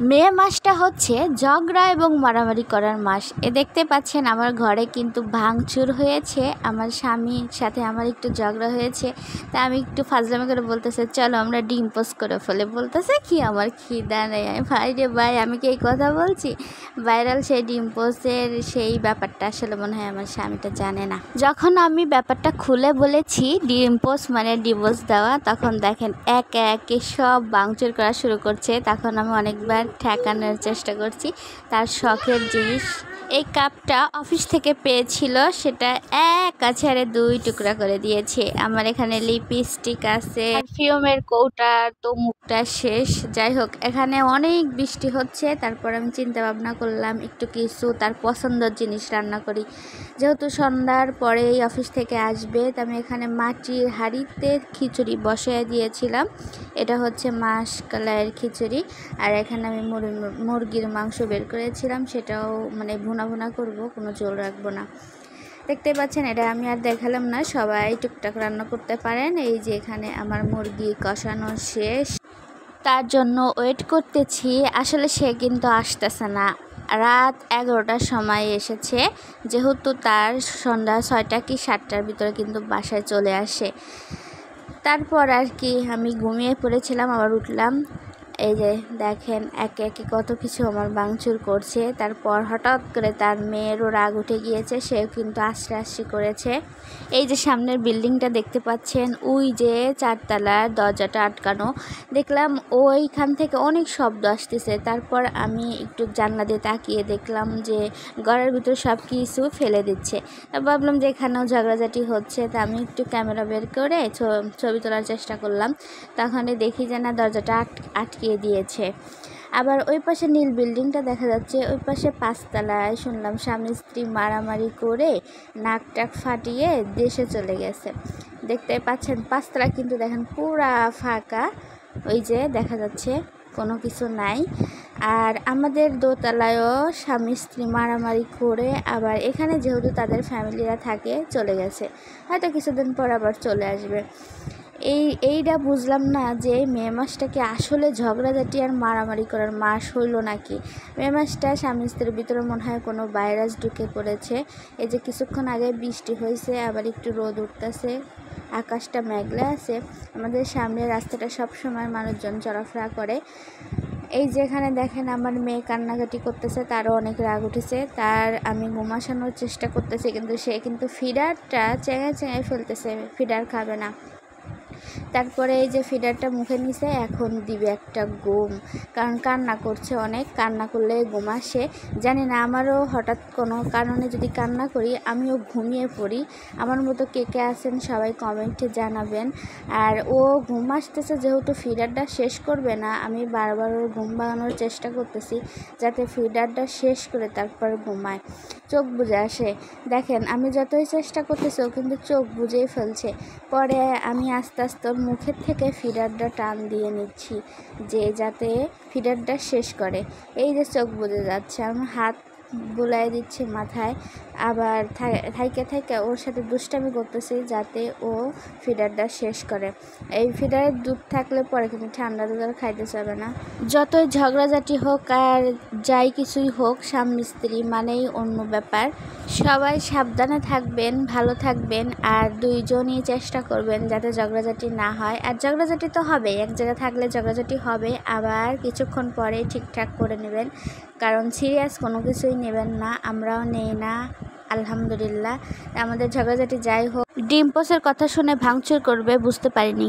মে মাসটা হচ্ছে ঝগড়া এবং মারামারি করার মাস। দেখতে পাচ্ছেন আমার ঘরে কিন্তু ভাঙচুর হয়েছে। আমার স্বামীর সাথে আমার একটু ঝগড়া হয়েছে, তা আমি একটু ফাজলামি করে বলতেছে চলো আমরা ডিম পোস্ট করে ফেলে। বলতেছে কি আমার খিদা নেই। ভাই রে ভাই, আমি কি এই কথা বলছি? ভাইরাল সেই ডিম পোস্টের সেই ব্যাপারটা আসলে মনে হয় আমার স্বামীটা জানে না। যখন আমি ব্যাপারটা খুলে বলেছি ডিম পোস্ট মানে ডিভোর্স দেওয়া, তখন দেখেন একে একে সব ভাঙচুর করা শুরু করছে। তখন আমি অনেকবার ঠেকানোর চেষ্টা করছি। তার শখের জিনিস এই কাপটা অফিস থেকে পেয়েছিল, সেটা এক আছাড়ে 2 টুকরা করে দিয়েছে। আমার এখানে লিপস্টিক আছে, পারফিউমের কৌটা, তো মুখটা শেষ। যাই হোক, এখানে অনেক বৃষ্টি হচ্ছে। তারপর আমি চিন্তা ভাবনা করলাম একটু কিছু তার পছন্দের জিনিস রান্না করি। যেহেতু সন্ধ্যার পরেই অফিস থেকে আসবে, তো আমি এখানে মাটির হাঁড়িতে খিচুড়ি বসিয়ে দিয়েছিলাম। এটা হচ্ছে মাসকলাইয়ের খিচুড়ি। আর এখানে আমি মুরগির মাংস বের করেছিলাম, সেটাও মানে ভুনা ভুনা করব, কোনো ঝোল রাখবো না। দেখতে পাচ্ছেন, এটা আমি আর দেখালাম না, সবাই টুকটাক রান্না করতে পারেন। এই যে এখানে আমার মুরগি কষানো শেষ, তার জন্য ওয়েট করতেছি। আসলে সে কিন্তু আসতেছে না। রাত 11টার সময় এসেছে, যেহেতু তার সন্ধ্যা 6টা কি 7টার ভিতরে কিন্তু বাসায় চলে আসে। তারপর আর কি আমি ঘুমিয়ে পড়েছিলাম, আবার উঠলাম। এই যে দেখেন একে একে কত কিছু আমার ভাঙচুর করছে। তারপর হঠাৎ করে তার মেয়েরও রাগ উঠে গিয়েছে, সেও কিন্তু আশ্রাসি করেছে। এই যে সামনের বিল্ডিংটা দেখতে পাচ্ছেন, ওই যে 4 তলার দরজাটা আটকানো, দেখলাম ওইখান থেকে অনেক শব্দ আসতেছে। তারপর আমি একটু জানলা দিয়ে তাকিয়ে দেখলাম যে ঘরের ভিতর সব কিছু ফেলে দিচ্ছে। ভাবলাম যে এখানেও ঝগড়াঝাটি হচ্ছে, তা আমি একটু ক্যামেরা বের করে ছবি তোলার চেষ্টা করলাম। তখন দেখি যে না, দরজাটা আটকে দিয়েছে। আবার ওই পাশে নীল বিল্ডিংটা দেখা যাচ্ছে, ওই পাশে 5 তলায় শুনলাম স্বামী স্ত্রী মারামারি করে নাক টাক ফাটিয়ে দেশে চলে গেছে। দেখতে পাচ্ছেন 5 তলা কিন্তু দেখেন পুরা ফাঁকা, ওই যে দেখা যাচ্ছে কোনো কিছু নাই। আর আমাদের দোতলায়ও স্বামী স্ত্রী মারামারি করে আবার এখানে যেহেতু তাদের ফ্যামিলিরা থাকে চলে গেছে, হয়তো কিছুদিন পর আবার চলে আসবে। এইটা বুঝলাম না যে মে মাসটা কি আসলে ঝগড়াঝাটি আর মারামারি করার মাস হইল নাকি। মে মাসটা স্বামী স্ত্রীর ভিতরে মনে হয় কোনো ভাইরাস ঢুকে পড়েছে। এই যে কিছুক্ষণ আগে বৃষ্টি হয়েছে, আবার একটু রোদ উঠতেছে, আকাশটা মেঘলা আছে। আমাদের সামনের রাস্তাটা সব সময় মানুষজন চলাফেরা করে। এই যেখানে দেখেন আমার মেয়ে কান্নাকাটি করতেছে, তারও অনেক রাগ উঠেছে। তার আমি ঘুমাসানোর চেষ্টা করতেছি, কিন্তু সে কিন্তু ফিডারটা চেঙে চেঙে ফেলতেছে, ফিডার খাবে না। তারপরে এই যে ফিডারটা মুখে নিছে, এখন দিবে একটা ঘুম, কারণ কান্না করছে অনেক। কান্না করলে ঘুম আসে, জানি না, আমারও হঠাৎ কোনো কারণে যদি কান্না করি আমিও ঘুমিয়ে পড়ি। আমার মতো কে কে আছেন সবাই কমেন্টে জানাবেন। আর ও ঘুম আসতেছে, যেহেতু ফিডারটা শেষ করবে না, আমি বারবার ওর ঘুম ভাঙানোর চেষ্টা করতেছি যাতে ফিডারটা শেষ করে তারপর ঘুমায়, চোখ বুজে আসে। দেখেন আমি যতই চেষ্টা করতেছি ও কিন্তু চোখ বুজেই ফেলছে। পরে আমি আস্তে আস্তে ওর মুখের থেকে ফিডারটা টান দিয়ে নিচ্ছি যে যাতে ফিডারটা শেষ করে। এই যে চোখ বুজে যাচ্ছে, আমি হাত বুলাই দিচ্ছি মাথায়, আবার থাইকে থাইকে ওর সাথে দুষ্টামি করতেছি যাতে ও ফিডারটা শেষ করে। এই ফিডারের দুধ থাকলে পরে কিন্তু ঠান্ডা দুধ আর খাইতে চাবে না। যতই ঝগড়াঝাটি হোক আর যাই কিছুই হোক, স্বামী স্ত্রী মানেই অন্য ব্যাপার। সবাই সাবধানে থাকবেন, ভালো থাকবেন, আর দুইজনই চেষ্টা করবেন যাতে ঝগড়াঝাটি না হয়। আর ঝগড়াঝাটি তো হবে, এক জায়গায় থাকলে ঝগড়াঝাটি হবে, আবার কিছুক্ষণ পরে ঠিকঠাক করে নেবেন, কারণ সিরিয়াস কোনো কিছুই নেবেন না, আমরাও নেই না আলহামদুলিল্লাহ। আমাদের ঝগড়াঝাটি যাই হোক, ডিম পোস্টের কথা শুনে ভাঙচুর করবে বুঝতে পারিনি।